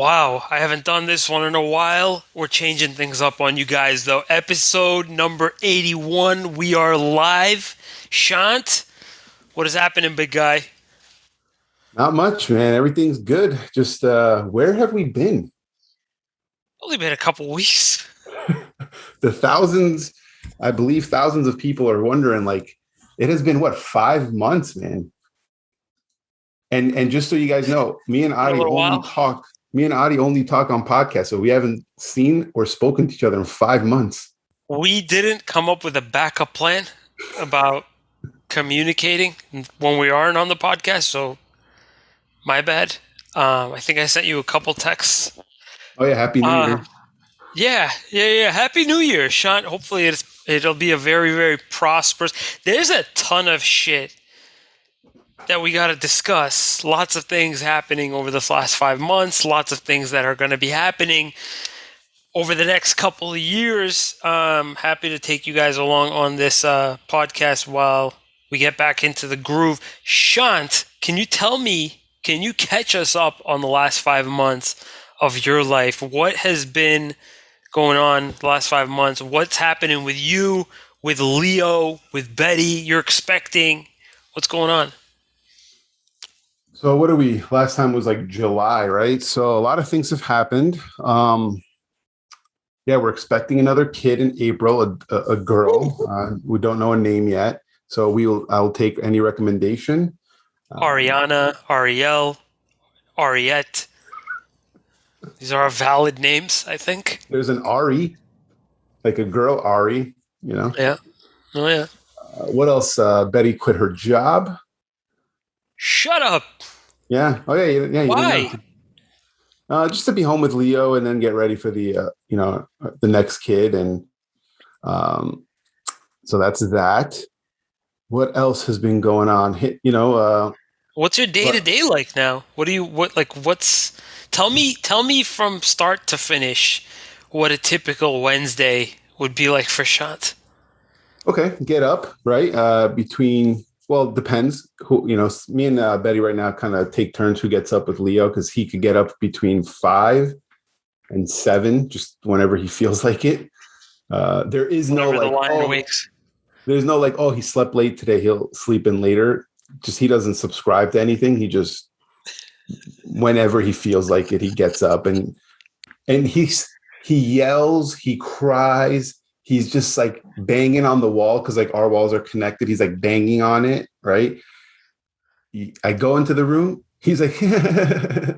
Wow, I haven't done this one in a while. We're changing things up on you guys, though. Episode number 81. We are live. Shant, what is happening, big guy? Not much, man. Everything's good. Just where have we been? Only been a couple weeks. The thousands, I believe thousands of people are wondering, like, it has been what, 5 months, man. And just so you guys know, Been a little while. Me and Adi only talk on podcasts. So we haven't seen or spoken to each other in 5 months. We didn't come up with a backup plan about communicating when we aren't on the podcast, so my bad. I think I sent you a couple texts. Oh yeah, Happy New Uh, Year. yeah. Happy New Year, Sean. Hopefully it'll be a very, very prosperous. There's a ton of shit that we got to discuss. Lots of things happening over this last 5 months. Lots of things that are going to be happening over the next couple of years. Happy to take you guys along on this podcast while we get back into the groove. Shant, can you tell me? Can you catch us up on the last 5 months of your life? What has been going on the last 5 months? What's happening with you, with Leo, with Betty? You're expecting? What's going on? So what are we? Last time was like July, right? So a lot of things have happened. Yeah, we're expecting another kid in April, a girl. We don't know a name yet. So I'll take any recommendation. Um, Ariana, Ariel, Ariette. These are valid names, I think. there's an Ari, like a girl Ari, you know. Yeah. Oh, yeah. What else? Betty quit her job. Shut up. Yeah. Oh yeah, yeah. You didn't know. Why? Just to be home with Leo and then get ready for the next kid, and um, so that's that. What else has been going on? What's your day to But day like now? What's tell me from start to finish what a typical Wednesday would be like for Shant. okay, get up right between. Well, depends who Me and Betty right now kind of take turns who gets up with Leo because he could get up between 5 and 7, just whenever he feels like it. There is no Whenever the like, lion oh, wakes. there's no like, oh, he slept late today, he'll sleep in later. Just he doesn't subscribe to anything. He just whenever he feels like it, he gets up and he yells, he cries, he's just like banging on the wall because like our walls are connected. He's like banging on it, right? I go into the room, he's like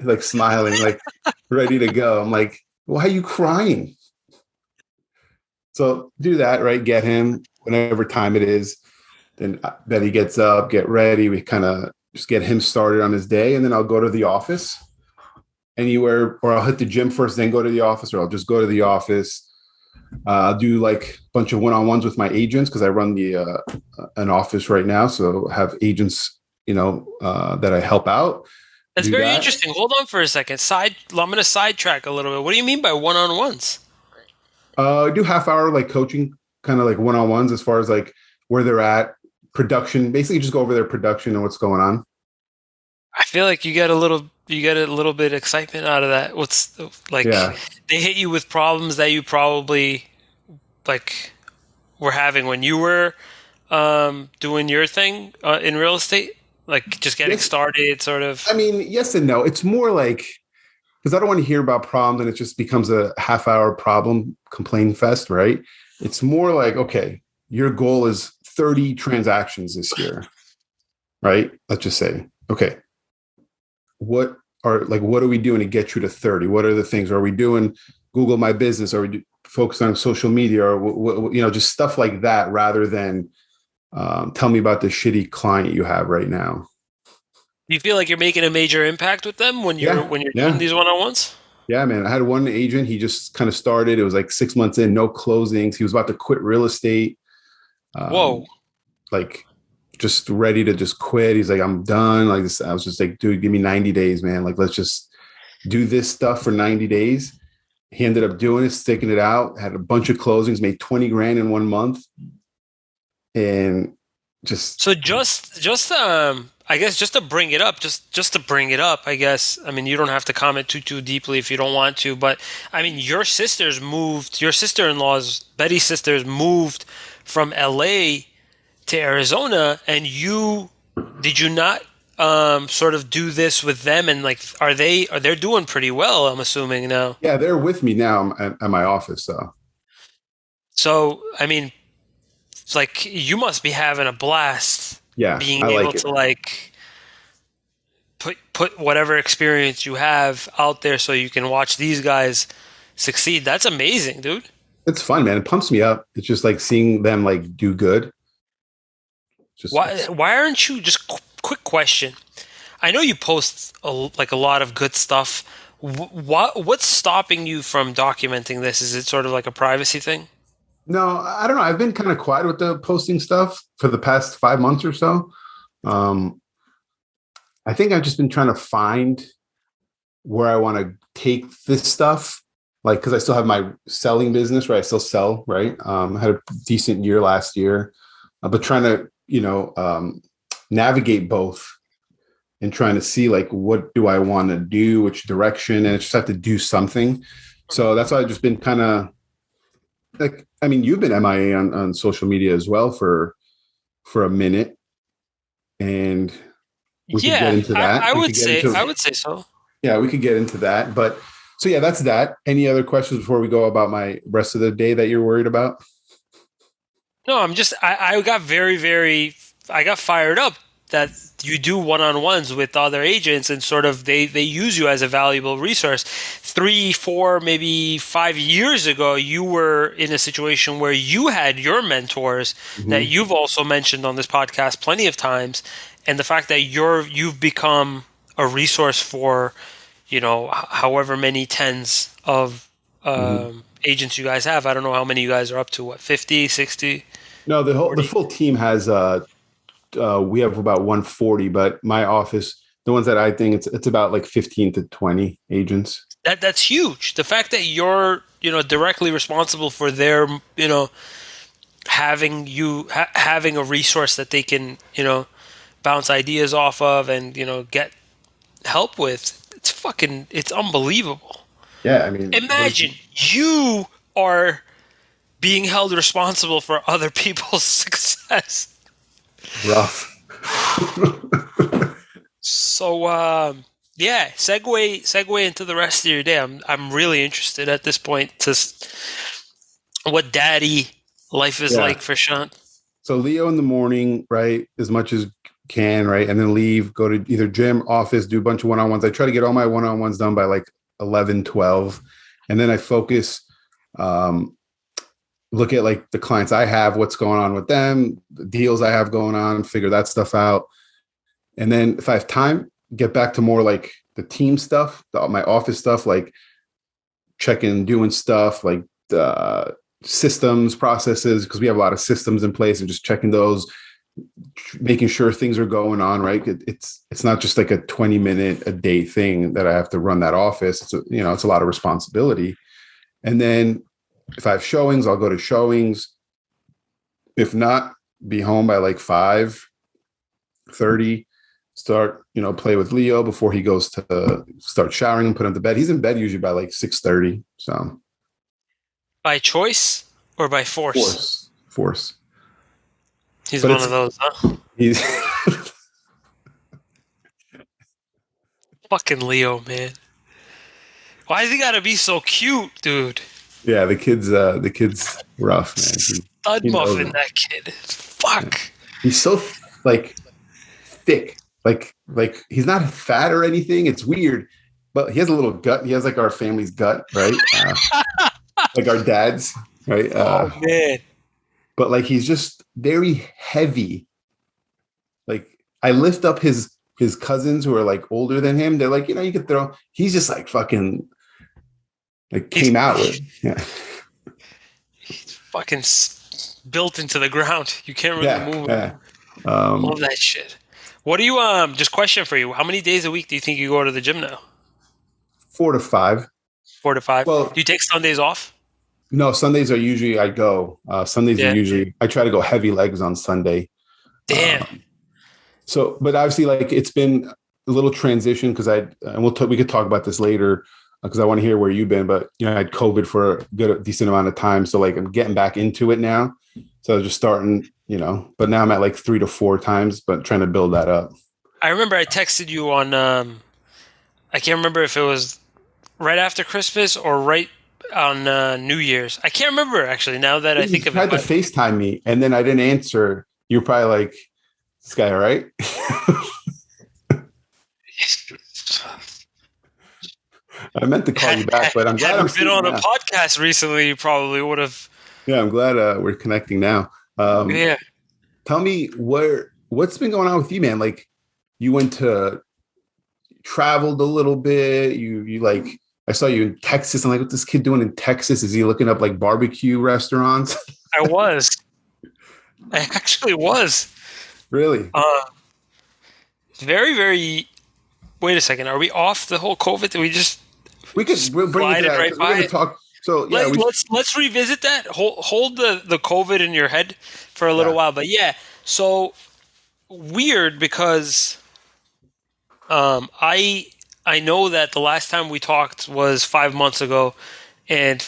like smiling, like ready to go. I'm like, why are you crying? So do that, right? Get him whenever time it is. Then Betty gets up, get ready. We kind of just get him started on his day, and then I'll go to the office anywhere, or I'll hit the gym first, then go to the office, or I'll just go to the office. I'll do like a bunch of one-on-ones with my agents because I run the an office right now, so I have agents, that I help out. That's Do very that. interesting. Hold on for a second. I'm going to sidetrack a little bit. What do you mean by one on ones? I do half hour like coaching, kind of like one-on-ones as far as like where they're at, production. Basically, just go over their production and what's going on. I feel like you get a little bit excitement out of that. What's like Yeah. they hit you with problems that you probably like were having when you were doing your thing in real estate, like just getting Yes. started, sort of. I mean, yes and no. It's more like because I don't want to hear about problems and it just becomes a half hour problem complaint fest, right? It's more like, okay, your goal is 30 transactions this year, right? Let's just say, okay, what are we doing to get you to 30? What are the things? Are we doing Google My Business? Are we focused on social media or, just stuff like that rather than tell me about the shitty client you have right now. Do you feel like you're making a major impact with them Yeah. when you're doing Yeah. these one on ones? Yeah, man. I had one agent. He just kind of started. It was like 6 months in, no closings. He was about to quit real estate, Whoa. um, like just ready to just quit. He's like, I'm done. Like this. I was just like, dude, give me 90 days, man. Like, let's just do this stuff for 90 days. He ended up doing it, sticking it out, had a bunch of closings, made 20 grand in 1 month. And just, So just I guess just to bring it up, just to bring it up, I guess. I mean, you don't have to comment too deeply if you don't want to, but I mean, your sister-in-law's Betty's sisters moved from LA to Arizona, and you did you not sort of do this with them? And like, are they doing pretty well? I'm assuming now. Yeah, they're with me now at my office. So So, I mean, it's like you must be having a blast yeah, being I able like it. to like put whatever experience you have out there so you can watch these guys succeed. That's amazing, dude. It's fun, man. It pumps me up. It's just like seeing them like do good. Just it's Why aren't you just quick question? I know you post like a lot of good stuff. What's stopping you from documenting this? Is it sort of like a privacy thing? no, I don't know. I've been kind of quiet with the posting stuff for the past 5 months or so. Um, I think I've just been trying to find where I want to take this stuff. Like, because I still have my selling business, right? I still sell, right? I had a decent year last year, but trying to, navigate both and trying to see like what do I want to do, which direction, and I just have to do something. So that's why I've just been kind of like, I mean, you've been MIA on social media as well for a minute, and we could get Yeah, into that. I We would could get say into I would say so. yeah, we could get into that. But so yeah, that's that. Any other questions before we go about my rest of the day that you're worried about? No, I got I got fired up that you do one-on-ones with other agents and sort of they use you as a valuable resource. 3, 4, maybe 5 years ago, you were in a situation where you had your mentors that Mm-hmm. you've also mentioned on this podcast plenty of times, and the fact that you've become a resource for, however many tens of Mm-hmm. agents you guys have. I don't know how many you guys are up to, what, 50, 60, No, the 40? full team has we have about 140, but my office, the ones that I think it's about like 15 to 20 agents. That's huge. The fact that you're, directly responsible for their, having a resource that they can, bounce ideas off of and, get help with. It's unbelievable. Yeah, I mean, Imagine you are being held responsible for other people's success. rough. So yeah, segue into the rest of your day. I'm really interested at this point to what daddy life is Yeah. like for Shant. So Leo in the morning, right, as much as can, right, and then leave, go to either gym, office, do a bunch of one-on-ones. I try to get all my one-on-ones done by like 11, 12, and then I focus, um, look at like the clients I have, what's going on with them, the deals I have going on, figure that stuff out. And then if I have time, get back to more like the team stuff, my office stuff, like checking, doing stuff like the systems, processes, because we have a lot of systems in place and just checking those, making sure things are going on right. It's not just like a 20-minute a day thing that I have to run that office. It's a lot of responsibility. And then if I have showings, I'll go to showings. If not, be home by like 5:30. Start, play with Leo before he goes to start showering and put him to bed. He's in bed usually by like 6:30. So By choice or by force? force. He's But one of those, huh? he's Fucking Leo, man. Why does he gotta be so cute, dude? yeah, the kid's rough, man. Stud He knows muffin, it. that kid. Yeah. Fuck. He's so like thick. Like he's not fat or anything. It's weird, but he has a little gut. He has like our family's gut, right? Like our dad's, right? Oh man. But like he's just very heavy. Like I lift up his cousins who are like older than him. They're like, you could throw. He's just like fucking like He's came out with. Yeah. fucking built into the ground. You can't really Yeah. move him. Yeah. Um, Love that shit. What do you just question for you? How many days a week do you think you go to the gym now? 4 to 5. 4 to 5. Well, Do you take Sundays off? no, Sundays are usually I go. Sundays are Yeah. usually I try to go heavy legs on Sunday. Damn. Um, So, but obviously, like it's been a little transition because we could talk about this later because I want to hear where you've been. But I had COVID for a decent amount of time, so like I'm getting back into it now. So I was just starting, but now I'm at like 3 to 4 times, but trying to build that up. I remember I texted you on. I can't remember if it was right after Christmas or right on New Year's. I can't remember actually. Now that I You think of it, tried to but FaceTime me, and then I didn't answer. You're probably like, "This guy, all right?" I meant to call you back, but I'm glad had I'm we been seeing you on a now. podcast recently, you probably would have. Yeah, I'm glad we're connecting now. Yeah, Tell me what's been going on with you, man? Like, you went to traveled a little bit. You like I saw you in Texas. I'm like, what's this kid doing in Texas? Is he looking up like barbecue restaurants? I was. I actually was. Really? Uh, very, very. Wait a second. Are we off the whole COVID? Did we just We'll bring it to glided that right because we're by going to it? talk. So yeah, Let's revisit that. Hold the COVID in your head for a little yeah. while. But yeah, so weird because I know that the last time we talked was 5 months ago, and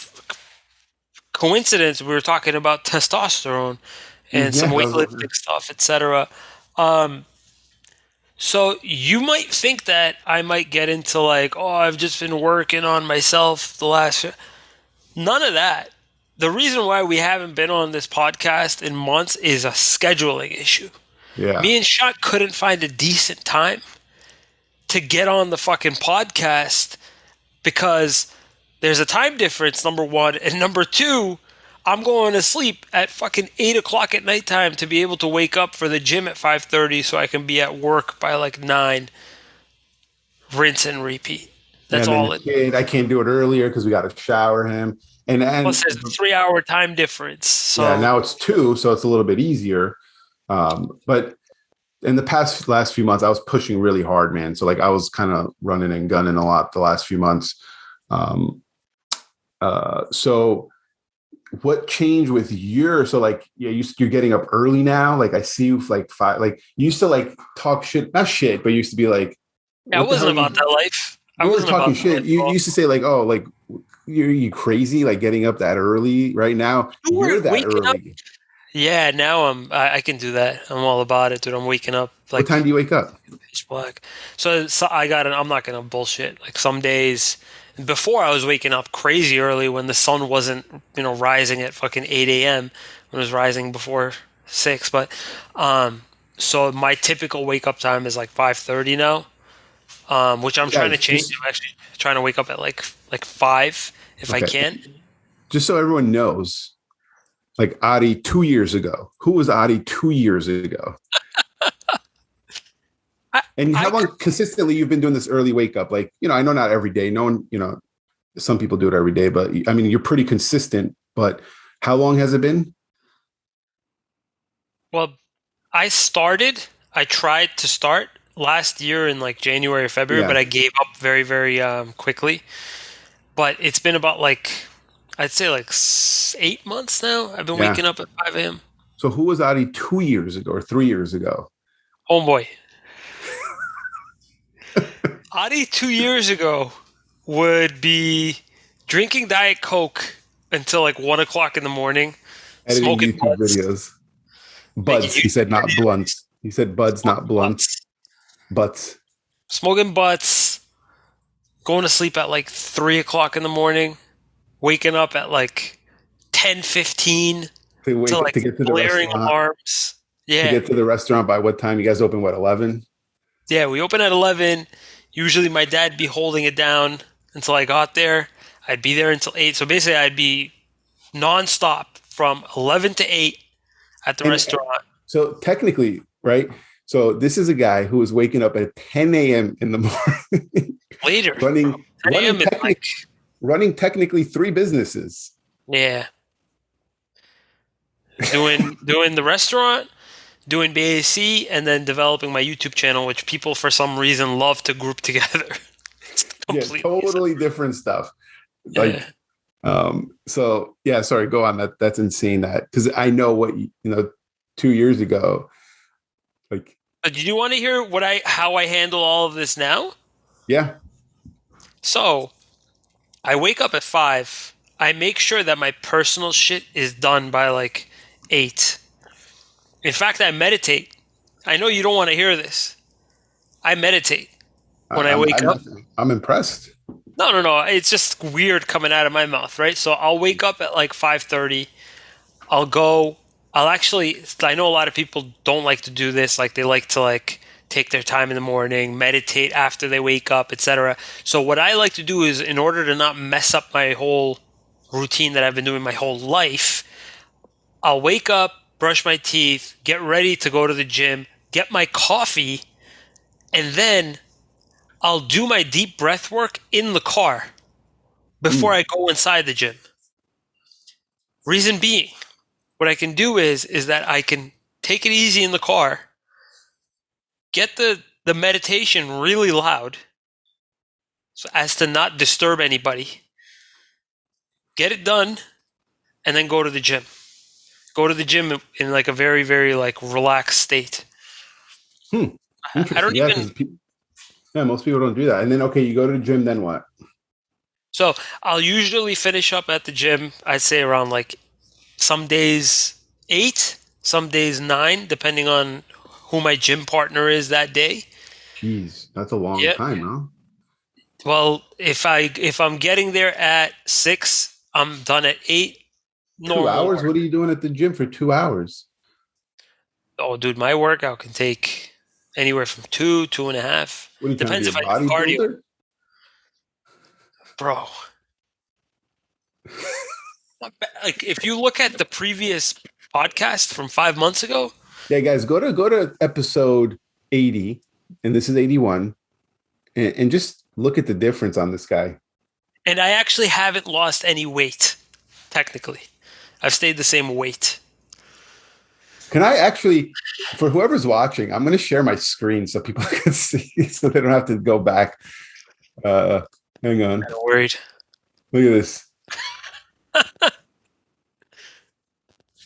coincidence we were talking about testosterone and some Yeah, weightlifting stuff, etc. Um, so you might think that I might get into like, oh, I've just been working on myself the last. None of that. The reason why we haven't been on this podcast in months is a scheduling issue. yeah. Me and Shot couldn't find a decent time to get on the fucking podcast because there's a time difference, number one. And number two, I'm going to sleep at fucking 8 o'clock at nighttime to be able to wake up for the gym at 5:30 so I can be at work by like 9, rinse and repeat. Yeah, That's and then all the it. kid, I can't do it earlier because we got to shower him. And Plus, there's a 3 hour time difference. yeah, So now it's 2, so it's a little bit easier. But in the last few months, I was pushing really hard, man. So like I was kind of running and gunning a lot the last few months. Um, so what changed with so like yeah, you're getting up early now. Like I see you like 5. Like you used to like talk shit, not shit, but you used to be like, yeah, I "What the hell wasn't are you?" about that life. I You weren't wasn't talking about that shit. life at You all. used to say like, "Oh, like you crazy? Like getting up that early right now? You You're weren't that waking up. early. Yeah, now I can do that. I'm all about it, dude. I'm waking up What time like do you wake up?" pitch black. So I got it. I'm not gonna bullshit. Like some days, before I was waking up crazy early when the sun wasn't, rising at fucking 8 a.m. when it was rising before 6. But so my typical wake up time is like 5:30 now, which I'm Yeah, trying to change. just I'm actually trying to wake up at like 5 if I okay. can. Just so everyone knows, like Adi 2 years ago. Who was Adi 2 years ago? I And I how could. long consistently you've been doing this early wake up? Like, I know not every day. No one, some people do it every day, but I mean, you're pretty consistent. But how long has it been? Well, I tried to start last year in like January or February, Yeah, but I gave up very, very quickly. But it's been about like, I'd say like 8 months now. I've been yeah. waking up at 5 a.m. So who was Adi 2 years ago or 3 years ago? Homeboy. Adi 2 years ago would be drinking Diet Coke until like 1 o'clock in the morning, Editing smoking YouTube butts, videos. making Buds. He said YouTube not videos, blunts. He said buds, not smoking blunts. butts, Butts. smoking butts, going to sleep at like 3 o'clock in the morning, waking up at like 10:15 To to wake like to get to the blaring restaurant. alarms. To Yeah. get to the restaurant by what time? You guys open what, 11? Yeah, we open at 11. Usually my dad'd be holding it down until I got there. I'd be there until 8. So basically I'd be nonstop from 11 to 8 at the And restaurant. so technically, right? So this is a guy who is waking up at 10 a.m. in the morning, Later, bro. running 10 running a.m. is technic like, running technically 3 businesses. yeah, doing the restaurant, doing BAC, and then developing my YouTube channel, which people for some reason love to group together. It's Yeah, completely totally separate. different stuff. Yeah. Like, so yeah, sorry, go on. That's insane. That because I know what 2 years ago, like But did you want to hear how I handle all of this now? Yeah. So I wake up at 5. I make sure that my personal shit is done by like 8. In fact, I meditate. I know you don't want to hear this. I meditate when I wake up. I'm impressed. No, no, no. It's just weird coming out of my mouth, right? So I'll wake up at like 5:30. I'll go. I'll actually. I know a lot of people don't like to do this. Like they like to like take their time in the morning, meditate after they wake up, etc. So what I like to do is, in order to not mess up my whole routine that I've been doing my whole life, I'll wake up, brush my teeth, get ready to go to the gym, get my coffee, and then I'll do my deep breath work in the car before Mm. I go inside the gym. Reason being, what I can do is that I can take it easy in the car, get the meditation really loud so as to not disturb anybody, get it done, and then go to the gym. Go to the gym in like a very, very like relaxed state. Hmm. I Interesting. don't Yeah, even. because yeah, most people don't do that. And then okay, you go to the gym, then what? So I'll usually finish up at the gym, I'd say around like some days 8, some days 9, depending on who my gym partner is that day. Jeez, that's a long Yeah. time, huh? Well, if I'm getting there at 6, I'm done at 8. 2 hours? Normal What are work. you doing at the gym for 2 hours? Oh, dude, my workout can take anywhere from 2, 2.5. What are you trying to Depends be a if I do cardio, bodybuilder? bro. Like if you look at the previous podcast from 5 months ago, Yeah, guys, go to episode 80, and this is 81, and just look at the difference on this guy. and I actually haven't lost any weight. Technically, I've stayed the same weight. Can I actually, for whoever's watching, I'm going to share my screen so people can see, so they don't have to go back. Uh, Hang on. I'm worried. Look at this.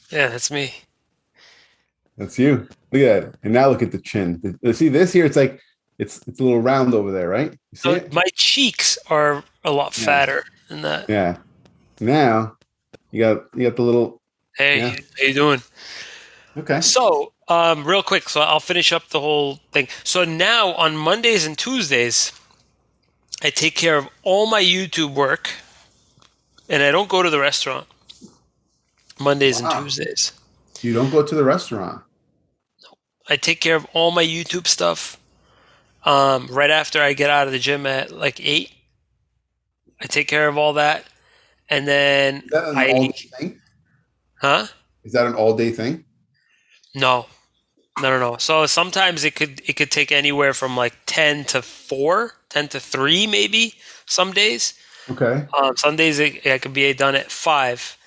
Yeah, that's me. That's you. Look at that. And now look at the chin. See this here? It's like it's a little round over there, right? You see So it? my cheeks are a lot Yeah. fatter than that. Yeah. Now you got the little, Hey, yeah. how you doing? Okay. So, real quick, so I'll finish up the whole thing. So now on Mondays and Tuesdays, I take care of all my YouTube work, and I don't go to the restaurant Mondays and Wow. Tuesdays. You don't go to the restaurant. I take care of all my YouTube stuff. Right after I get out of the gym at like 8, I take care of all that, and then Is that an I, all day thing? huh? Is that an all day thing? No, no, no, no. So sometimes it could take anywhere from like 10 to 4, 10 to 3, maybe some days. Okay. Some days it could be done at 5.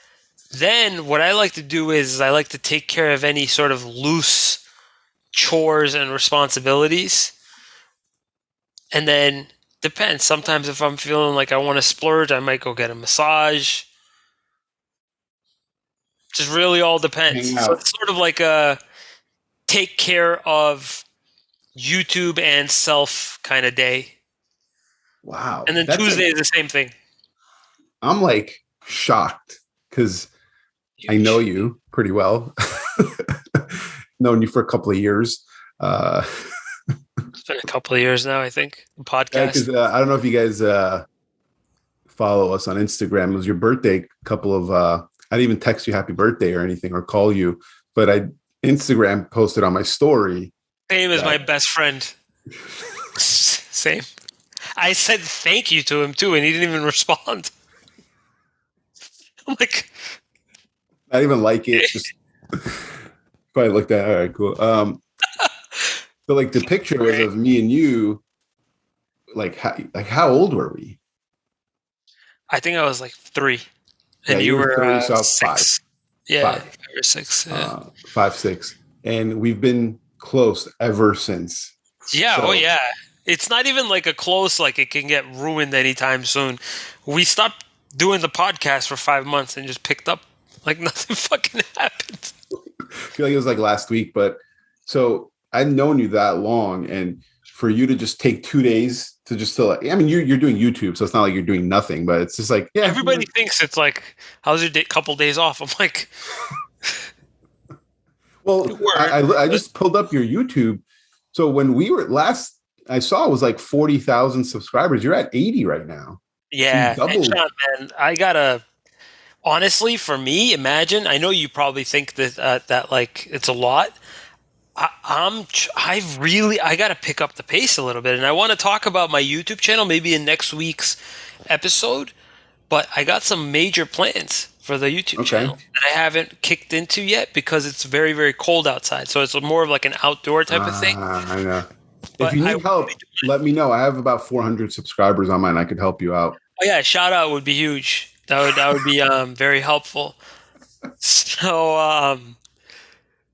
Then what I like to do is I like to take care of any sort of loose chores and responsibilities. And then depends. Sometimes if I'm feeling like I want to splurge, I might go get a massage. Just really all depends. Hang So out. it's sort of like a take care of YouTube and self kind of day. Wow. And then That's Tuesday like is the same thing. I'm like shocked because I know Huge. you pretty well. Known you for a couple of years. Uh, It's been a couple of years now, I think. The yeah, podcast. because I don't know if you guys follow us on Instagram. It was your birthday. A couple of I didn't even text you happy birthday or anything or call you, but I Instagram posted on my story Same as my that best friend. Same. I said thank you to him too, and he didn't even respond. I'm like, I even like it. Just probably looked at. All right, cool. So like the picture was okay. of me and you. Like how old were we? I think I was like 3, Yeah, and you you were were three, so I was five, 6. Yeah, five, 5 or 6. Yeah. 5, 6, and we've been close ever since. Yeah. Oh, So yeah. It's not even like a close. Like it can get ruined anytime soon. We stopped doing the podcast for 5 months and just picked up like nothing fucking happened. I feel like it was like last week, but so I've known you that long, and for you to just take 2 days to just to like, I mean, you're doing YouTube, so it's not like you're doing nothing, but it's just like, yeah, Everybody thinks it's like, how's your couple days off? I'm like, well, word, I but just pulled up your YouTube. So when we were last, I saw it was like 40,000 subscribers. You're at 80 right now. So you yeah. And doubled. Sean, man, I gotta honestly, for me, imagine. I know you probably think that that like it's a lot. I got to pick up the pace a little bit, and I want to talk about my YouTube channel maybe in next week's episode. But I got some major plans for the YouTube Okay. channel that I haven't kicked into yet because it's very, very cold outside. So it's more of like an outdoor type of thing. I know. If But you I need will be help, let me know. I have about 400 subscribers on mine. I could help you out. oh yeah, shout out would be huge. That would be very helpful. So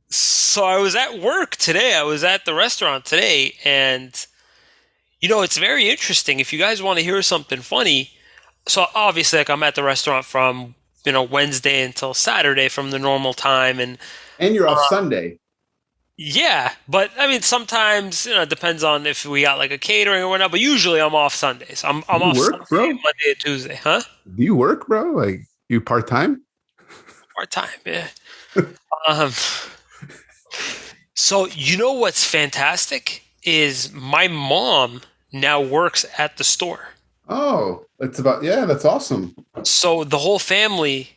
so I was at work today. I was at the restaurant today, and it's very interesting. If you guys want to hear something funny, so obviously, like I'm at the restaurant from Wednesday until Saturday from the normal time, and And you're off uh, Sunday. yeah, but I mean sometimes it depends on if we got like a catering or whatnot. But usually I'm off Sundays. I'm Do you off Sunday, work, bro? Monday, and Tuesday, huh? Do you work, bro? Like you part time? Part time, yeah. Um, so what's fantastic is my mom now works at the store. Oh, it's about, yeah, that's awesome. So the whole family,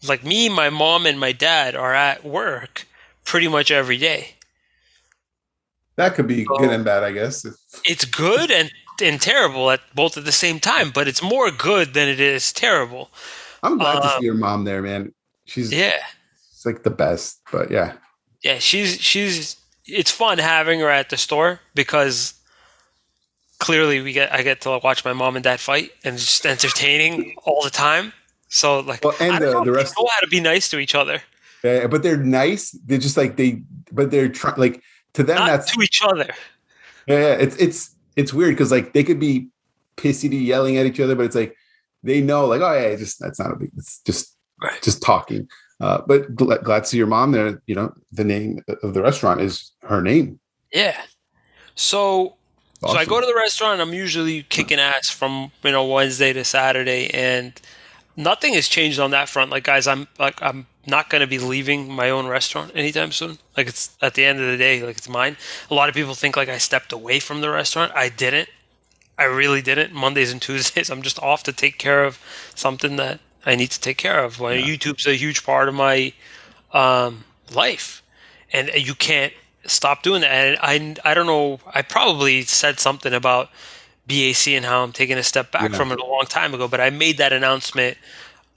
like me, my mom, and my dad, are at work pretty much every day. That could be good So and bad, I guess. it's good and terrible at both at the same time, but it's more good than it is terrible. I'm glad to see Um, your mom there, man. She's yeah, it's like the best, but yeah. yeah, she's. It's fun having her at the store because clearly I get to watch my mom and dad fight, and it's just entertaining all the time. So like Well, I and don't know the if they rest, know how to be nice to each other, but they're nice. They're just like but they're trying like to them. not That's to each other. yeah. It's weird because like they could be pissy to yelling at each other, but it's like they know like oh yeah, just that's not a big. It's Right. just talking. But glad to see your mom there. The name of the restaurant is her name. Yeah. So I go Awesome. to the restaurant. I'm usually kicking ass from Wednesday to Saturday, and nothing has changed on that front. Like guys, I'm not going to be leaving my own restaurant anytime soon. Like it's at the end of the day, like it's mine. A lot of people think like I stepped away from the restaurant. I didn't. I really didn't. Mondays and Tuesdays, I'm just off to take care of something that I need to take care of. Well, Yeah. YouTube's a huge part of my life, and you can't stop doing that. And I don't know. I probably said something about BAC and how I'm taking a step back Yeah. from it a long time ago, but I made that announcement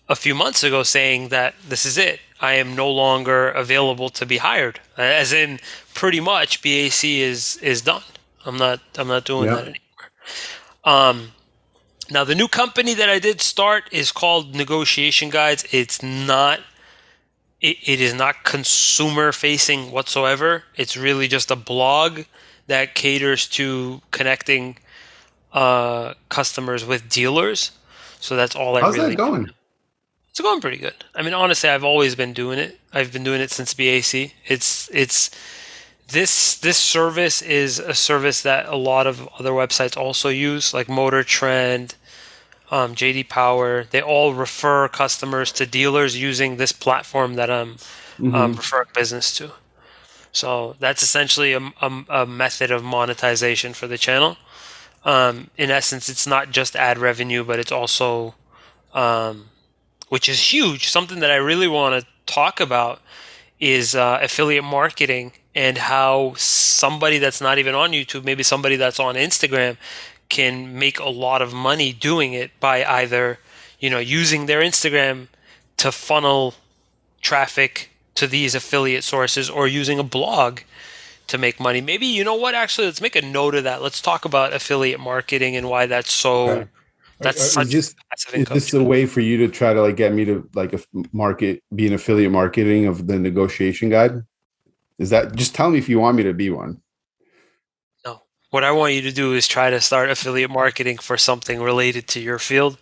a few months ago saying that this is it. I am no longer available to be hired. As in, pretty much BAC is done. I'm not doing that Yeah. anymore. Um, Now the new company that I did start is called Negotiation Guides. It is not consumer facing whatsoever. It's really just a blog that caters to connecting customers with dealers. So that's all I How's that really do. going? It's going pretty good. I mean, honestly, I've always been doing it. I've been doing it since BAC. It's this service is a service that a lot of other websites also use, like Motor Trend, JD Power. They all refer customers to dealers using this platform that I'm Hmm. referring business to. So that's essentially a method of monetization for the channel. In essence, it's not just ad revenue, but it's also, which is huge, something that I really want to talk about is affiliate marketing and how somebody that's not even on YouTube, maybe somebody that's on Instagram, can make a lot of money doing it by either, using their Instagram to funnel traffic to these affiliate sources or using a blog to make money. Maybe, you know what, actually, let's make a note of that. Let's talk about affiliate marketing and why Okay. that's Is such this a passive is income this a stream. way for you to try to like get me to like be an affiliate marketing of the negotiation guide? Is that just tell me if you want me to be one? No. What I want you to do is try to start affiliate marketing for something related to your field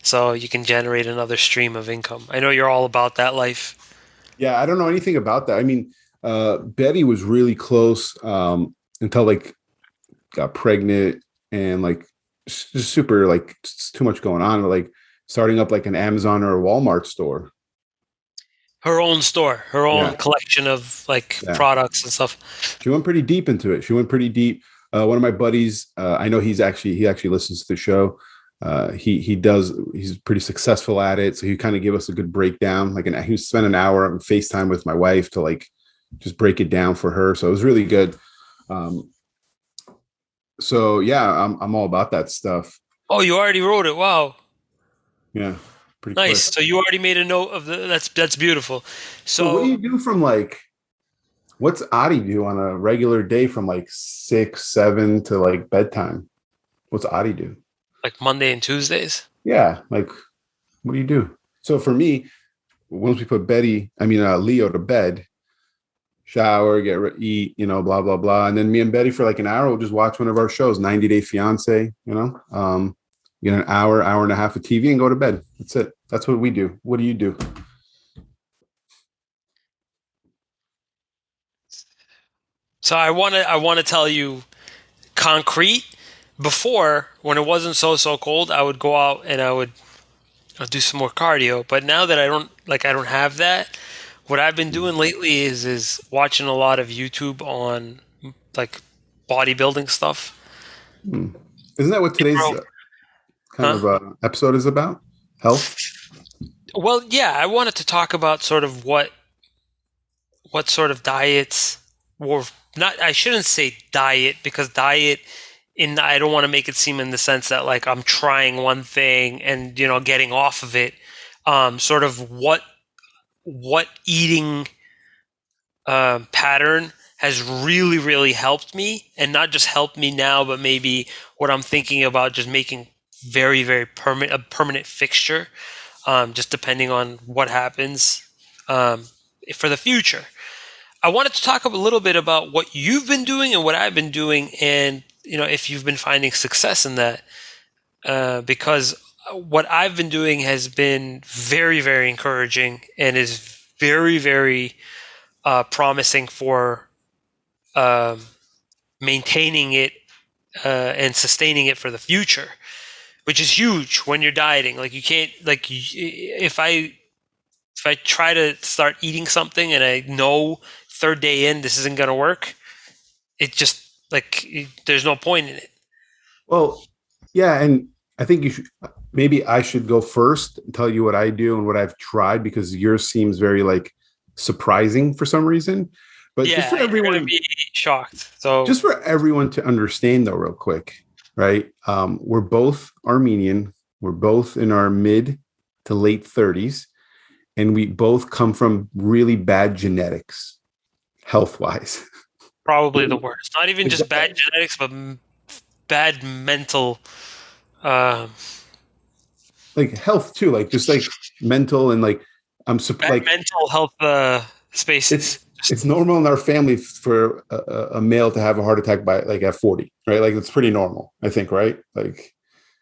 so you can generate another stream of income. I know you're all about that life. Yeah, I don't know anything about that. I mean, Betty was really close until like got pregnant and like just super like just too much going on. Like starting up like an Amazon or a Walmart store. Her own store, her own Yeah, collection of like yeah. products and stuff. She went pretty deep into it. She went pretty deep. One of my buddies, I know he actually listens to the show. He's pretty successful at it. So he kind of gave us a good breakdown. He spent an hour on FaceTime with my wife to like just break it down for her. So it was really good. Um, so yeah, I'm all about that stuff. Oh, you already wrote it. Wow. Yeah, pretty Nice. quick. So you already made a note of that's beautiful. So what do So you do from like what's Adi do on a regular day from like 6, 7 to like bedtime? What's Adi do? like Monday and Tuesdays. Yeah, like what do you do? So for me, once we put Leo to bed, shower, eat, blah blah blah, and then me and Betty for like an hour, we'll just watch one of our shows, 90 Day Fiance, get an hour and a half of TV and go to bed. That's it. That's what we do. What do you do? So I want to tell you concrete. Before, when it wasn't so cold, I would go out and I'll do some more cardio. But now that I don't have that, what I've been doing lately is watching a lot of YouTube on like bodybuilding stuff. Hmm. Isn't that what Hey, today's bro, kind huh? of episode is about? Health. Well, yeah, I wanted to talk about sort of what sort of diets or not. I shouldn't say diet because diet in I don't want to make it seem in the sense that like I'm trying one thing and getting off of it. Sort of what eating pattern has really helped me, and not just helped me now, but maybe what I'm thinking about just making very permanent a permanent fixture, just depending on what happens um, for the future. I wanted to talk a little bit about what you've been doing and what I've been doing, and if you've been finding success in that, because what I've been doing has been very encouraging and is very promising for um, maintaining it and sustaining it for the future, which is huge when you're dieting. Like you can't like if I try to start eating something and I know third day in this isn't gonna work, it just there's no point in it. Well, yeah, and I think you should maybe I should go first and tell you what I do and what I've tried because yours seems very like surprising for some reason. But Yeah, you're gonna be shocked. So just for everyone to understand though, real quick, right? We're both Armenian, we're both in our mid to late 30s, and we both come from really bad genetics, health wise. probably the worst. Not even Like just bad genetics, but bad mental, uh, like health too, like just like mental and like bad like mental health it's spaces. it's normal in our family for a male to have a heart attack by like at 40, right? Like it's pretty normal, I think, right? Like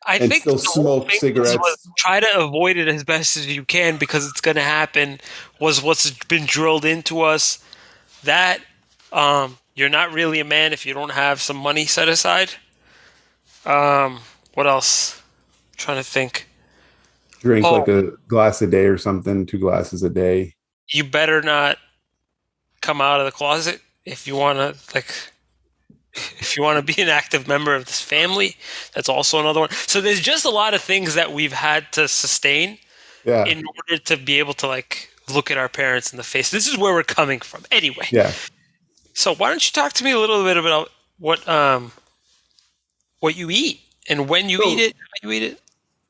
I and think still the whole smoke thing was cigarettes. try to avoid it as best as you can because it's going to happen. Was what's been drilled into us that you're not really a man if you don't have some money set aside. What else? I'm trying to think. Drink Oh, like a glass a day or something, 2 glasses a day. you better not come out of the closet if you want to if you want to be an active member of this family. That's also another one. So there's just a lot of things that we've had to sustain Yeah, in order to be able to look at our parents in the face. This is where we're coming from. Anyway, yeah. so why don't you talk to me a little bit about what you eat and when you eat So it, how you eat it?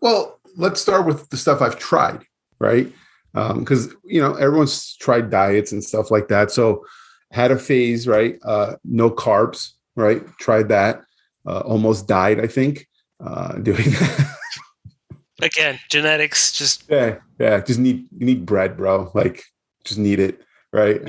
well, let's start with the stuff I've tried, right? Because everyone's tried diets and stuff like that. So had a phase, right? No carbs, right? Tried that. Almost died, I think, doing that. Again, genetics just Yeah, yeah. Just you need bread, bro. Like, just need it, right?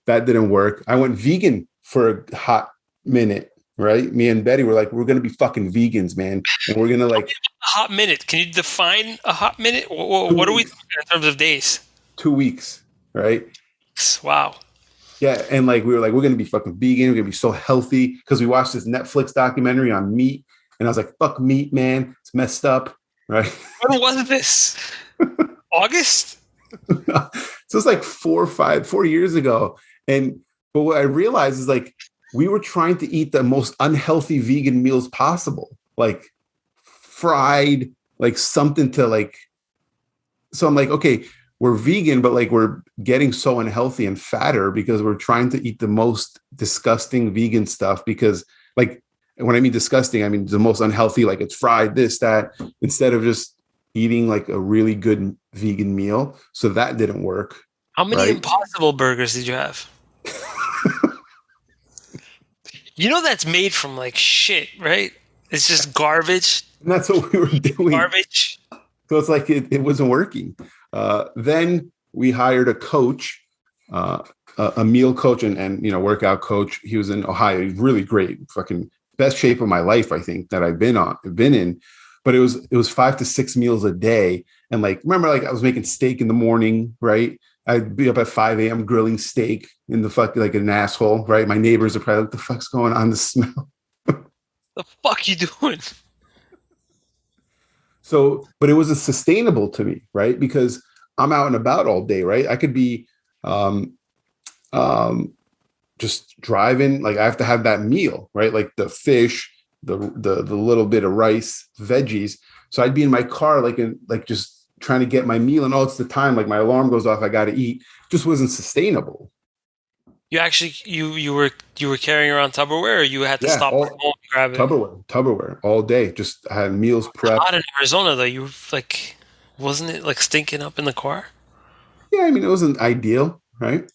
That didn't work. I went vegan for a hot minute, right? Me and Betty were like, we're gonna be fucking vegans, man, and we're gonna like a hot minute. Can you define a hot minute? two What are we weeks, talking in terms of days? 2 weeks, right? Wow. Yeah, and like we were like, we're gonna be fucking vegan. We're gonna be so healthy because we watched this Netflix documentary on meat, and I was like, fuck meat, man. It's messed up, right? When was this? August? So it's like 4 years ago, and but what I realized is like we were trying to eat the most unhealthy vegan meals possible, like fried, like something to like. So I'm like, okay, we're vegan, but like we're getting so unhealthy and fatter because we're trying to eat the most disgusting vegan stuff because like when I mean disgusting, I mean the most unhealthy, like it's fried, this, that, instead of just eating like a really good vegan meal. So that didn't work, How many right? Impossible burgers did you have? You know that's made from like shit, right? It's just garbage. And that's what we were doing. Garbage. So it's like it wasn't working. Then we hired a coach, uh, a meal coach and workout coach. He was in Ohio. He's really great, fucking best shape of my life, I think, that been in. But it was 5 to 6 meals a day. And like remember, like I was making steak in the morning, right? I'd be up at 5 a.m. grilling steak in the fuck like an asshole, right? My neighbors are probably like, what the fuck's going on? The smell. The fuck you doing? So, but it was sustainable to me, right? Because I'm out and about all day, right? I could be um, um, just driving. Like I have to have that meal, right? Like the fish, the little bit of rice, veggies. So I'd be in my car, like just trying to get my meal, and it's the time. Like my alarm goes off, I got to eat. Just wasn't sustainable. You actually you were carrying around Tupperware, or you had to Yeah, stop at all home and grab it? Tupperware all day. Just I had meals Hot prepped. in Arizona though. You were like, wasn't it like stinking up in the car? Yeah, I mean it wasn't ideal, right?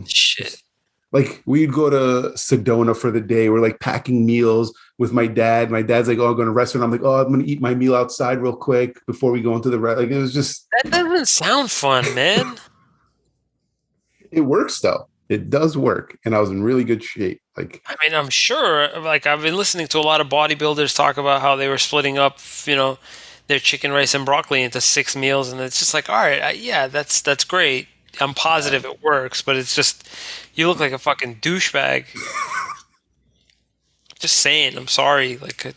Shit. Just like we'd go to Sedona for the day. We're like packing meals with my dad. My dad's like, "Oh, I'm going to a restaurant." I'm like, "Oh, I'm going to eat my meal outside real quick before we go into the like." It was just That doesn't sound fun, man. it works though. It does work, and I was in really good shape. Like, I mean, I'm sure. Like, I've been listening to a lot of bodybuilders talk about how they were splitting up, their chicken, rice, and broccoli into 6 meals, and it's just like, all right, yeah, that's great. I'm positive it works, but it's just you look like a fucking douchebag. Just saying. I'm sorry. Like,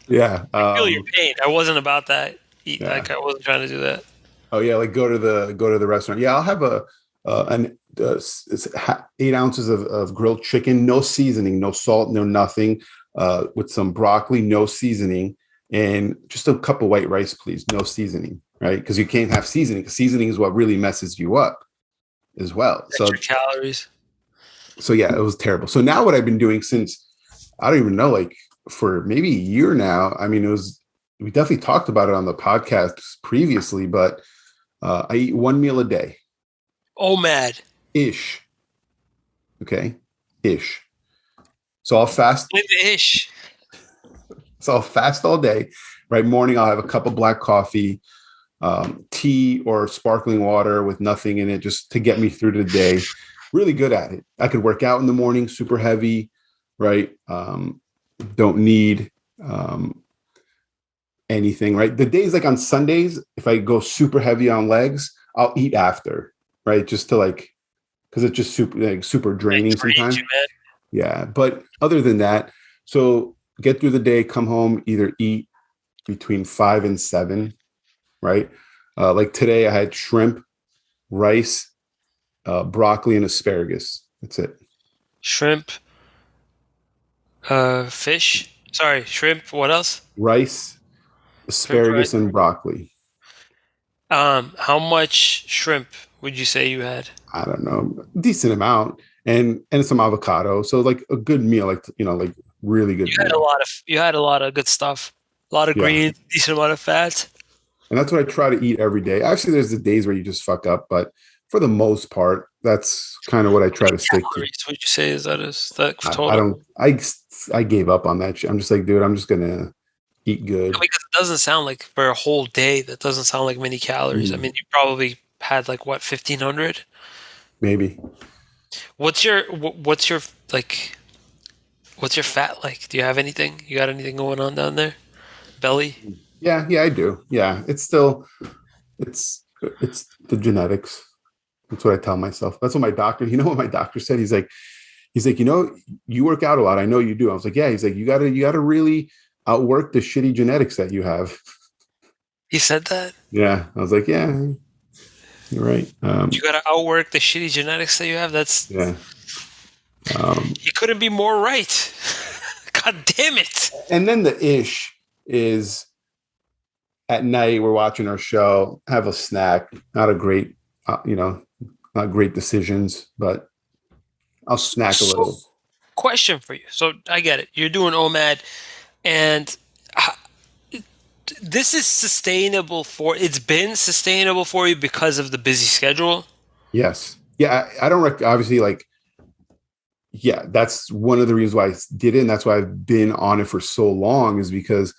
yeah, I feel your pain. I wasn't about that. yeah. Like, I wasn't trying to do that. Oh yeah, like go to the restaurant. Yeah, I'll have an 8 ounces of grilled chicken, no seasoning, no salt, no nothing, with some broccoli, no seasoning, and just a cup of white rice, please, no seasoning, right? Because you can't have seasoning. Because seasoning is what really messes you up as well. Extra So calories. yeah, it was terrible. So now what I've been doing since I don't even know, like for maybe a year now. I mean, we definitely talked about it on the podcast previously, but I eat one meal a day Oh, mad. ish. Okay. Ish. So I'll fast. With the ish. So I'll fast all day. Right. Morning, I'll have a cup of black coffee, tea or sparkling water with nothing in it just to get me through the day. Really good at it. I could work out in the morning, super heavy. Right. Don't need anything. Right. The days like on Sundays, if I go super heavy on legs, I'll eat after. Right. Just to like, because it's just super It draining drains sometimes. you, man. Yeah, but other than that, so get through the day, come home, either eat between 5 and 7, right? Like today, I had shrimp, rice, broccoli, and asparagus. That's it. Shrimp, fish. Sorry, shrimp. What else? Rice, Shrimp, right? asparagus, and broccoli. How much shrimp would you say you had? I don't know, decent amount, and some avocado. So like a good meal, like like really You good had a meal. lot of you had a lot of good stuff. A lot of Yeah, greens, decent amount of fat. and that's what I try to eat every day. Actually, there's the days where you just fuck up, but for the most part, that's kind of what I How try many to stick to. calories would you say is that I total? don't. I gave up on that shit. I'm just like, dude, I'm just gonna eat good. Because it doesn't sound like for a whole day. That doesn't sound like many calories. I Mm, mean, you probably had like what 1,500. maybe. What's your like? What's your fat like? Do you have anything? You got anything going on down there? Belly? Yeah, I do. Yeah, it's still it's the genetics. That's what I tell myself. That's what my doctor, you know what my doctor said? He's like, you work out a lot. I know you do. I was like, yeah. He's like, you gotta really outwork the shitty genetics that you have. He said that? Yeah. I was like, yeah, you're right. You gotta outwork the shitty genetics that you have? That's Yeah. Um, he couldn't be more right. God damn it. and then the ish is at night, we're watching our show, have a snack, not a great, not great decisions, but I'll snack a So, little. question for you. So I get it. You're doing OMAD, and this is sustainable for. It's been sustainable for you because of the busy schedule. Yes. Yeah. I don't obviously like, yeah, that's one of the reasons why I did it. And that's why I've been on it for so long is because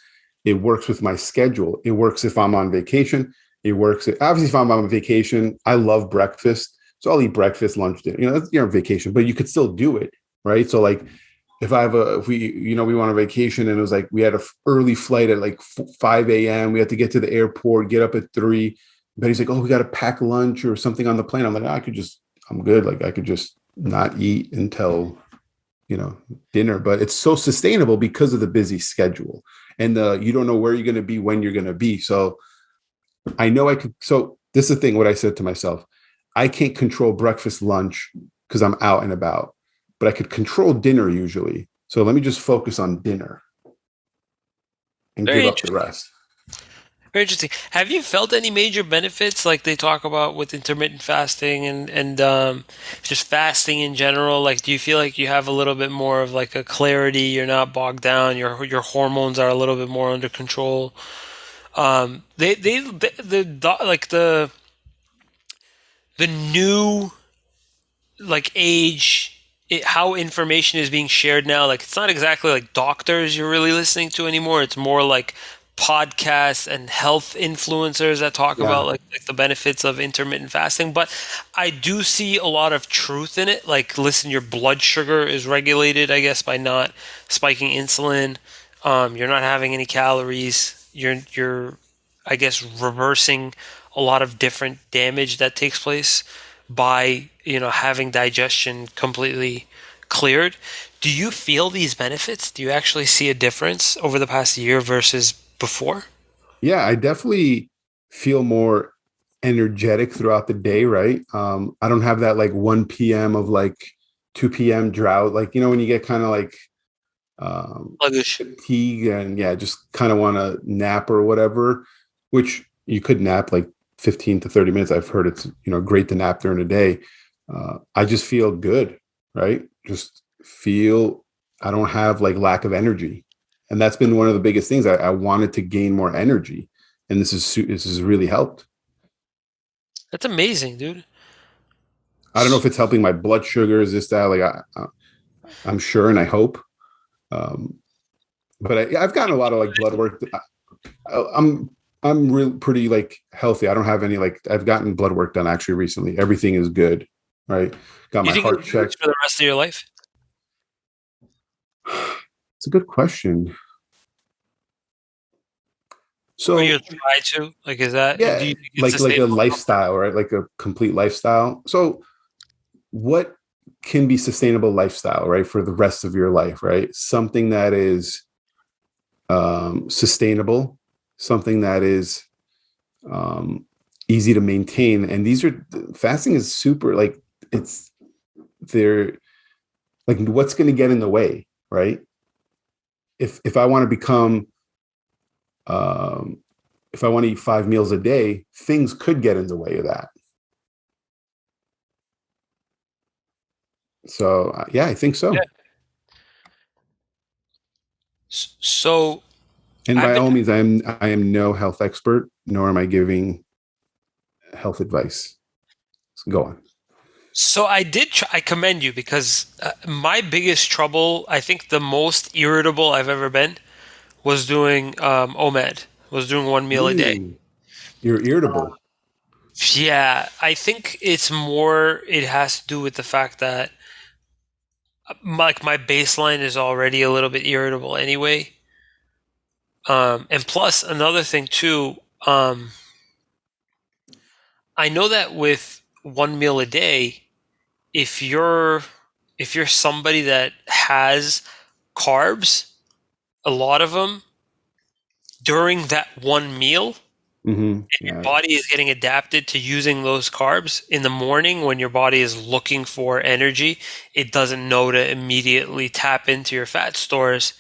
it works with my schedule. It works if I'm on vacation. It works. Obviously, if I'm on vacation, I love breakfast. So I'll eat breakfast, lunch, dinner. You're on vacation, but you could still do it. Right. So like if we went on vacation and it was like we had a early flight at like 5 a.m. We had to get to the airport, get up at 3. But he's like, oh, we got to pack lunch or something on the plane. I'm like, I'm good. Like I could just not eat until dinner. But it's so sustainable because of the busy schedule and you don't know where you're going to be when you're going to be. So I know I could. So this is the thing. What I said to myself, I can't control breakfast, lunch because I'm out and about, but I could control dinner usually. So let me just focus on dinner and give Very up the interesting. rest. Very interesting. Have you felt any major benefits like they talk about with intermittent fasting and just fasting in general? Like, do you feel like you have a little bit more of like a clarity? You're not bogged down. Your hormones are a little bit more under control. Like the new like age how information is being shared now, like it's not exactly like doctors you're really listening to anymore. It's more like podcasts and health influencers that talk Yeah. about like the benefits of intermittent fasting. But I do see a lot of truth in it. Like, listen, your blood sugar is regulated, I guess, by not spiking insulin. You're not having any calories. You're I guess reversing a lot of different damage that takes place by having digestion completely cleared. Do you feel these benefits? Do you actually see a difference over the past year versus before? Yeah. I definitely feel more energetic throughout the day. Right. I don't have that like 1 p.m. of like 2 p.m. drought. Like, when you get kind of like Sluggish. fatigue and yeah, just kind of want to nap or whatever, which you could nap like 15 to 30 minutes. I've heard it's, great to nap during the day. I just feel good, right? Just feel, I don't have like lack of energy. And that's been one of the biggest things. I wanted to gain more energy. And this has really helped. That's amazing, dude. I don't know if it's helping my blood sugars, this, that, like I'm sure. And I hope, um, but I've gotten a lot of like blood work. I'm I'm real pretty like healthy. I don't have any like I've gotten blood work done actually recently. Everything is good, right? Got You my think it'll heart be this checked. for the rest of your life? It's a good question. Or you'll So try to? Like, is that, do yeah, you think it's like a sustainable? lifestyle, right? Like a complete lifestyle. So what can be sustainable lifestyle, right? For the rest of your life, right? Something that is sustainable, something that is um, easy to maintain. And these are fasting is super like it's there like what's going to get in the way, right? If I want to become um if I want to eat 5 meals a day, things could get in the way of that. So yeah, I think Yeah. so. So And I've by been all means, I am no health expert, nor am I giving health advice. So go on. So I did. I commend you because my biggest trouble, I think, the most irritable I've ever been, was doing OMAD. Was doing one meal a day. Ooh, you're irritable. Yeah, I think it's more. It has to do with the fact that like my baseline is already a little bit irritable anyway. And plus another thing too. I know that one meal a day, if you're if you're somebody that has carbs, a lot of them during that one meal, your Yeah. body is getting adapted to using those carbs in the morning when your body is looking for energy. It doesn't know to immediately tap into your fat stores.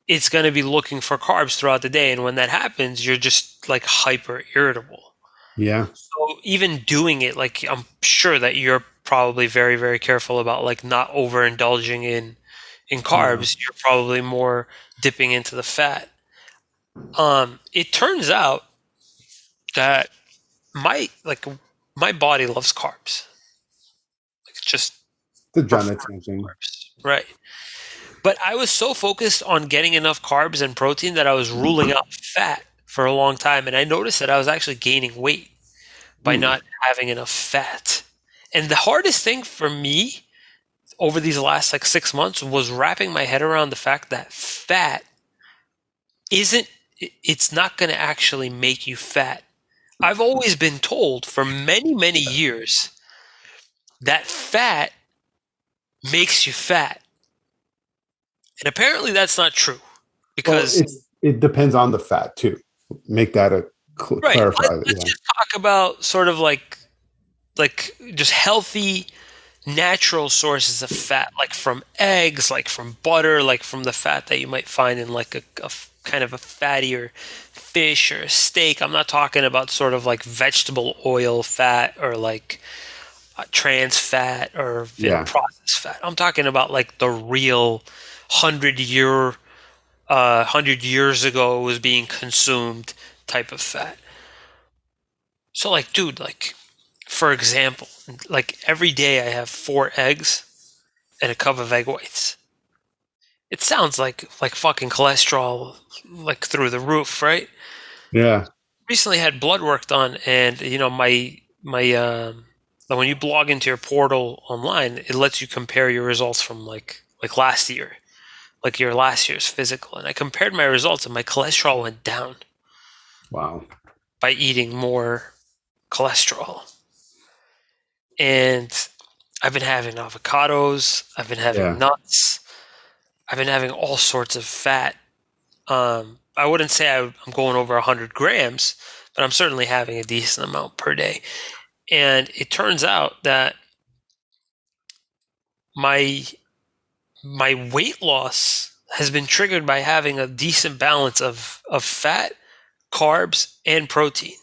It's going to be looking for carbs throughout the day. And when that happens, you're just like hyper irritable. Yeah. So even doing it, like I'm sure that you're probably very, very careful about like not overindulging in Yeah. carbs. You're probably more dipping into the fat. It turns out that my body loves carbs. Like it's just The prefer Jonathan thing. carbs. Right. But I was so focused on getting enough carbs and protein that I was ruling out fat for a long time. And I noticed that I was actually gaining weight by Hmm. not having enough fat. And the hardest thing for me over these last like 6 months was wrapping my head around the fact that fat isn't, it's not going to actually make you fat. I've always been told for many, many years that fat makes you fat. And apparently that's not true Well, because, it depends on the fat too. Make that a right, clarify. let's Yeah. just talk about sort of like just healthy natural sources of fat, like from eggs, like from butter, like from the fat that you might find in like a kind of a fattier fish or a steak. I'm not talking about sort of like vegetable oil fat or like trans fat or Yeah. processed fat. I'm talking about like the real 100 year 100 years ago was being consumed type of fat. So like, dude, like for example, like every day I have 4 eggs and a cup of egg whites. It sounds like fucking cholesterol like through the roof, right? Yeah. Recently had blood work done, and my when you log into your portal online, it lets you compare your results from like last year, like your last year's physical. And I compared my results, and my cholesterol went down Wow. by eating more cholesterol. And I've been having avocados, I've been having Yeah. nuts, I've been having all sorts of fat. I wouldn't say I'm going over 100 grams, but I'm certainly having a decent amount per day. And it turns out that my my weight loss has been triggered by having a decent balance of fat, carbs, and protein.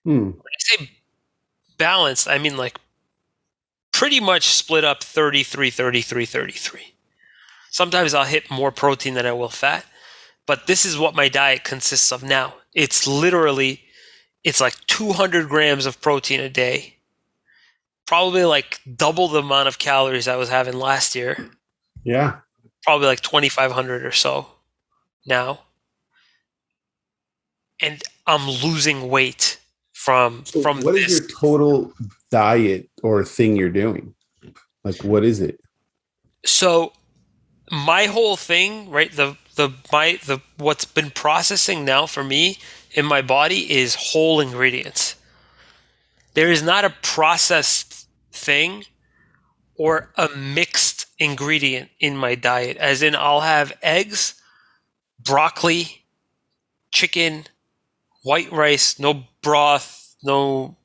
Hmm. When I say balanced, I mean like pretty much split up 33, 33, 33. Sometimes I'll hit more protein than I will fat, but this is what my diet consists of now. It's like 200 grams of protein a day, probably like double the amount of calories I was having last year, Yeah. probably like 2,500 or so now. And I'm losing weight So from what is this. your total diet or thing you're doing? Like, what is it? So my whole thing, right? The what's been processing now for me in my body is whole ingredients. There is not a processed thing or a mixed ingredient in my diet. As in, I'll have eggs, broccoli, chicken, white rice, no broth, no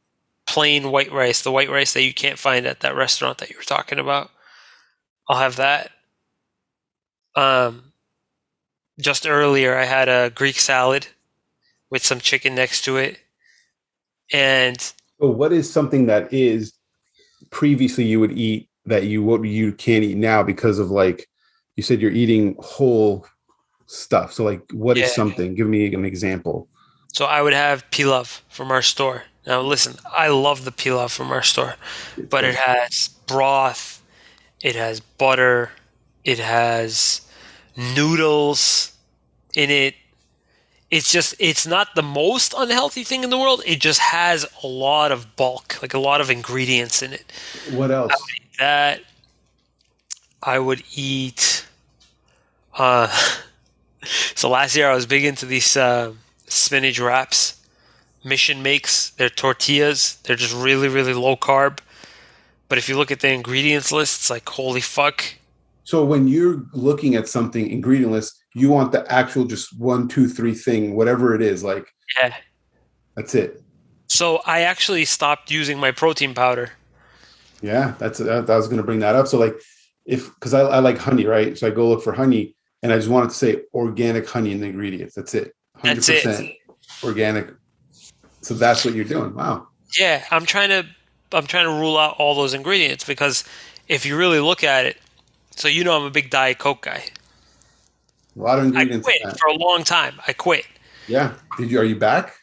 plain white rice, the white rice that you can't find at that restaurant that you were talking about. I'll have that. Um, just earlier, I had a Greek salad with some chicken next to it, and So what is something that is previously you would eat that you can't eat now because of like you said you're eating whole stuff. So like what is yeah. something? Give me an example. So I would have pilaf from our store. Now, listen, I love the pilaf from our store, It's but it good. has broth, it has butter, it has noodles in it. It's not the most unhealthy thing in the world. It just has a lot of bulk, like a lot of ingredients in it. What else? That I would eat. Uh, so last year I was big into these spinach wraps. Mission makes. They're tortillas. They're just really, really low carb. But if you look at the ingredients list, it's like, holy fuck. So when you're looking at something ingredient list, you want the actual just one, two, three thing, whatever it is. Like Yeah. that's it. So I actually stopped using my protein powder. Yeah, I was going to bring that up. So like, if because I like honey, right? So I go look for honey, and I just wanted to say organic honey in the ingredients. That's it, hundred That's it. percent organic. So that's what you're doing. Wow, Yeah, I'm trying to rule out all those ingredients because if you really look at it, so I'm a big Diet Coke guy. a lot of I ingredients in quit that. for a long time. I quit. Yeah. Did you? Are you back?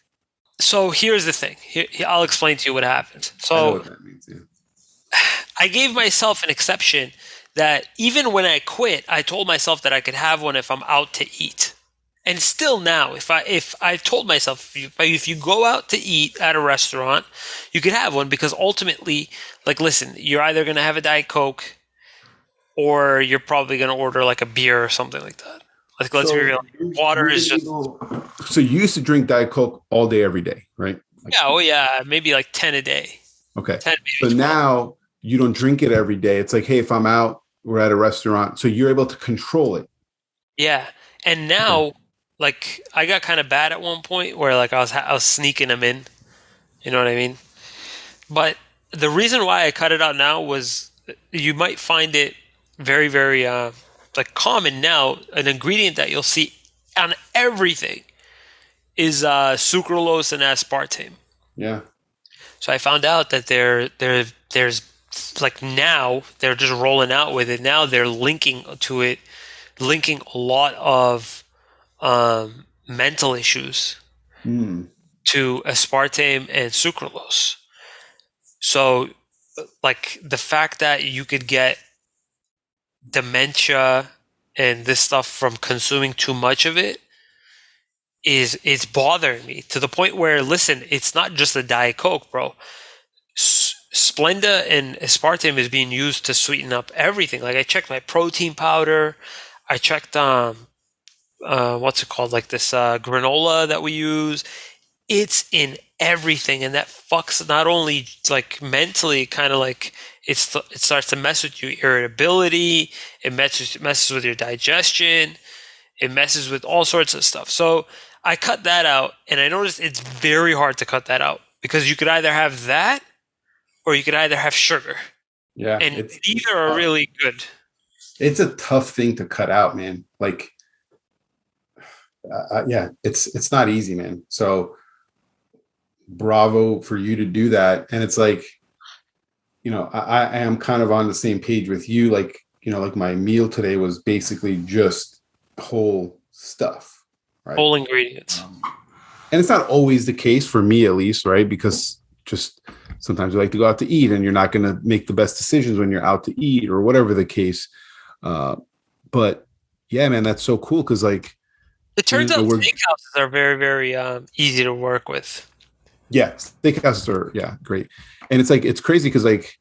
So here's the thing. I'll explain to you what happened. I know So what that means. Yeah. I gave myself an exception that even when I quit, I told myself that I could have one if I'm out to eat. And still now, if I told myself if you go out to eat at a restaurant, you could have one because ultimately, like, listen, you're either gonna have a Diet Coke or you're probably gonna order like a beer or something like that. Like, let's be So real, water you've is been just able. So you used to drink Diet Coke all day, every day, right? Like, yeah, oh yeah, maybe like 10 a day, okay. 10 So maybe 12. now you don't drink it every day. It's like, hey, if I'm out, we're at a restaurant, so you're able to control it. Yeah, and Okay. now like I got kind of bad at one point where like I was sneaking them in. You know what I mean? But the reason why I cut it out now was you might find it very, very like common now. An ingredient that you'll see on everything is sucralose and aspartame. Yeah. So I found out that there's like now they're just rolling out with it. Now they're linking to it, linking a lot of mental issues Mm. to aspartame and sucralose. So, like the fact that you could get dementia and this stuff from consuming too much of it is bothering me to the point where, listen, it's not just a Diet Coke, bro. Splenda and aspartame is being used to sweeten up everything. Like I checked my protein powder, I checked what's it called, like this granola that we use. It's in everything, and that fucks not only like mentally, kind of like it starts to mess with your irritability. It messes with your digestion. It messes with all sorts of stuff. So I cut that out, and I noticed it's very hard to cut that out because you could either have that or you could either have sugar, Yeah. and neither are really good. It's a tough thing to cut out, man. Like, yeah, it's not easy, man. So bravo for you to do that. And it's like, I am kind of on the same page with you. Like, like my meal today was basically just whole stuff, right? Whole ingredients. Um, and it's not always the case for me, at least, right? Because just sometimes you like to go out to eat, and you're not going to make the best decisions when you're out to eat or whatever the case. Uh, but yeah, man, that's so cool because like It turns out we're steakhouses are very, very easy to work with. yeah, steakhouses are great, and it's like it's crazy because like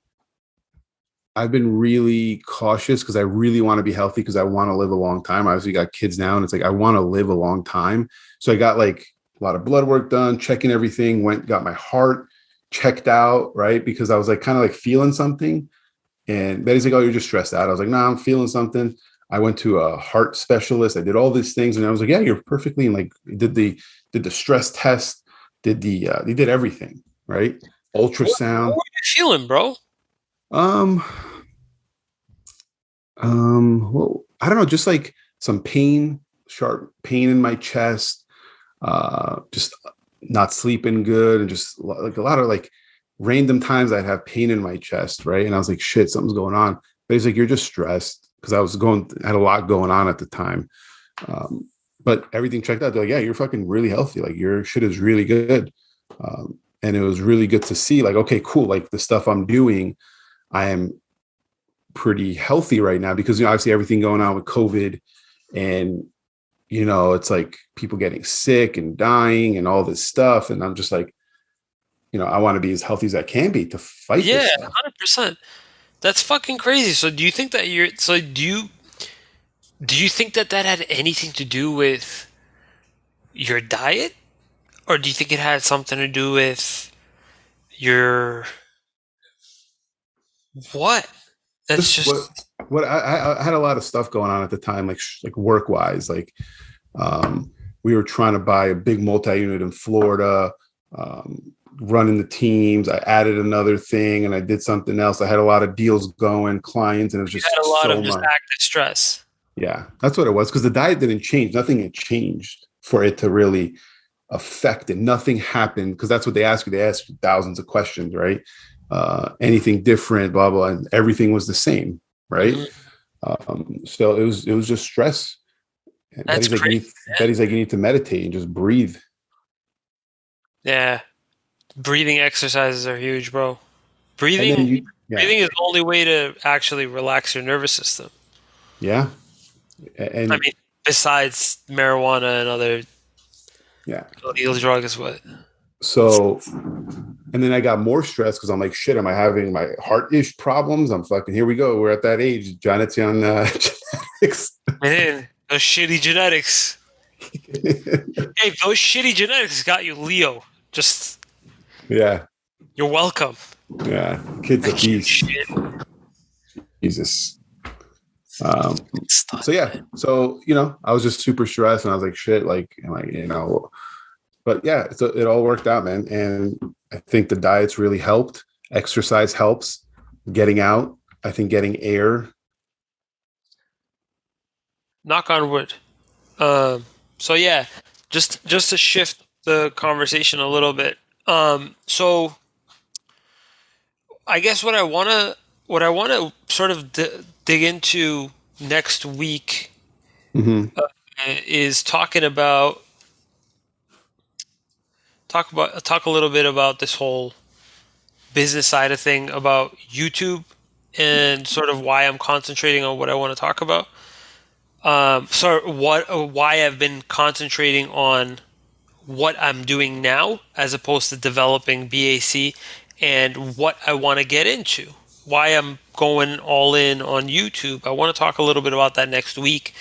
I've been really cautious because I really want to be healthy because I want to live a long time. I obviously got kids now, and it's like I want to live a long time. So I got like a lot of blood work done, checking everything, got my heart checked out, right? Because I was like kind of like feeling something. And Betty's like, "Oh, you're just stressed out." I was like, "No, I'm feeling something." I went to a heart specialist. I did all these things, and I was like, "Yeah, you're perfectly." And like, did the stress test, they did everything, right? What Ultrasound. were you feeling, bro? Um, well, I don't know, just like some pain, sharp pain in my chest, just not sleeping good, and just like a lot of like random times I'd have pain in my chest, right? And I was like, shit, something's going on. But he's like, you're just stressed because I had a lot going on at the time. But everything checked out. They're like, yeah, you're fucking really healthy. Like your shit is really good. And it was really good to see, like, okay, cool. Like the stuff I'm doing, I am pretty healthy right now because, obviously everything going on with COVID, and, it's like people getting sick and dying and all this stuff. And I'm just like, I want to be as healthy as I can be to fight Yeah, this stuff. 100%. That's fucking crazy. So do you think that you're so do you think that that had anything to do with your diet? Or do you think it had something to do with your what? That's Just just what I had a lot of stuff going on at the time, like work wise, like um, we were trying to buy a big multi-unit in Florida, running the teams. I added another thing and I did something else. I had a lot of deals going, clients, and it was you had just a lot so of just much. active stress. Yeah, that's what it was because the diet didn't change. Nothing had changed for it to really affect it. Nothing happened because that's what they ask you. They ask you thousands of questions, right? Anything different, blah blah, and everything was the same, right? Mhm. So it was just stress. And That's crazy. Betty's like you need to meditate and just breathe. Yeah, breathing exercises are huge, bro. And then you yeah Breathing is the only way to actually relax your nervous system. yeah I and mean, besides marijuana and other yeah. illegal drugs, what? So and then I got more stressed because I'm like, shit, am I having my heart ish problems? I'm fucking here we go. We're at that age. Janet's on genetics. Man, those shitty genetics. Hey, those shitty genetics got you Leo. Just Yeah, you're welcome. yeah. Kid's a Like you beast. shit. Jesus. Um, Stud, so yeah, man. so I was just super stressed, and I was like, shit, like, but yeah, so it all worked out, man. And I think the diets really helped. Exercise helps. Getting out, I think getting air. Knock on wood. So yeah, just to shift the conversation a little bit. So I guess what I wanna sort of dig into next week Mm-hmm. is talk a little bit about this whole business side of thing about YouTube and sort of why I'm concentrating on what I want to talk about. So why I've been concentrating on what I'm doing now as opposed to developing BAC and what I want to get into. Why I'm going all in on YouTube. I want to talk a little bit about that next week,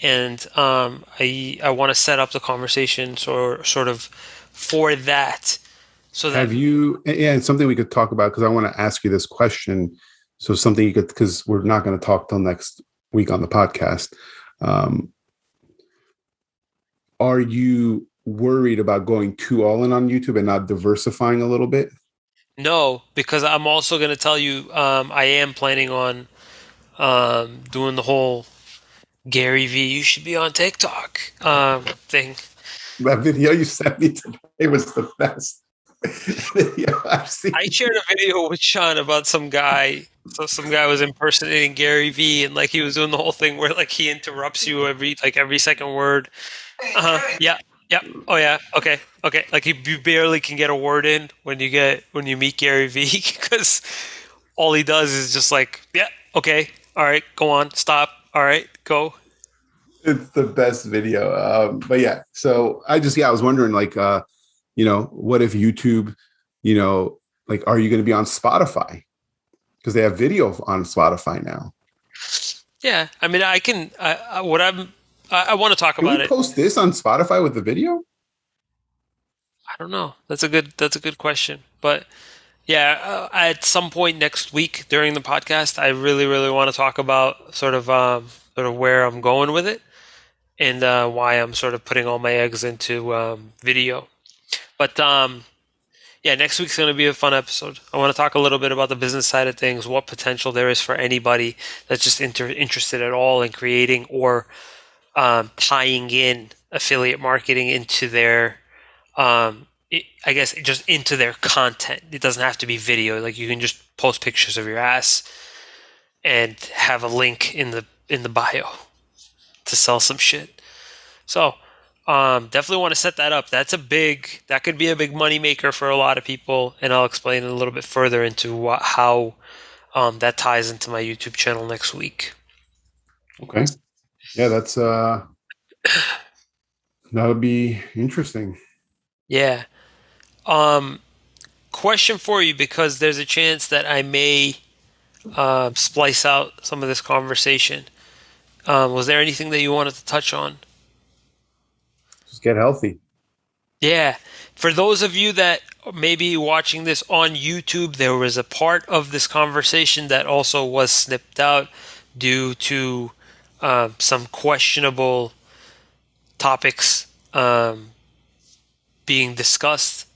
and I want to set up the conversation sort of for that, so that Have you? Yeah, and something we could talk about because I want to ask you this question. So something you could because we're not going to talk till next week on the podcast. Um, are you worried about going too all in on YouTube and not diversifying a little bit? no, because I'm also going to tell you I am planning on doing the whole Gary V. You should be on TikTok thing. That video you sent me today was the best video I've seen. I shared a video with Sean about some guy. So some guy was impersonating Gary V, and like he was doing the whole thing where like he interrupts you every second word. Yeah. Yeah. Oh yeah. Okay. Okay. Like you barely can get a word in when you meet Gary V because all he does is just like, yeah. Okay. All right. Go on. Stop. All right. Go. It's the best video. But yeah, so I was wondering, like, what if YouTube, you know, like, are you going to be on Spotify? Because they have video on Spotify now. Yeah. I mean, I can. I want to talk Can we about it. post this on Spotify with the video? I don't know. That's a good question. But yeah, at some point next week during the podcast, I really, really want to talk about sort of where I'm going with it and why I'm sort of putting all my eggs into video. But yeah, next week's going to be a fun episode. I want to talk a little bit about the business side of things, what potential there is for anybody that's just interested at all in creating or tying in affiliate marketing into their I guess just into their content. It doesn't have to be video. Like you can just post pictures of your ass and have a link in the bio to sell some shit. So definitely want to set that up. That could be a big money maker for a lot of people, and I'll explain a little bit further into how that ties into my YouTube channel next week. Okay. Yeah, that would be interesting. Yeah. Um, Question for you because there's a chance that I may splice out some of this conversation. Was there anything that you wanted to touch on? Just get healthy. Yeah. For those of you that may be watching this on YouTube, there was a part of this conversation that also was snipped out due to some questionable topics being discussed.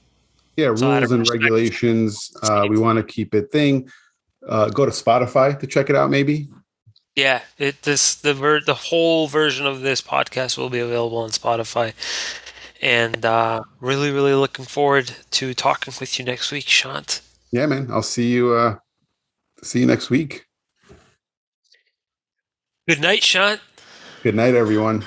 Yeah, So out of rules and respect, regulations. We want to keep it thing. Go to Spotify to check it out, maybe. yeah, the whole version of this podcast will be available on Spotify, and really, really looking forward to talking with you next week, Shant. Yeah, man. I'll see you next week. Good night, Shant. Good night, everyone.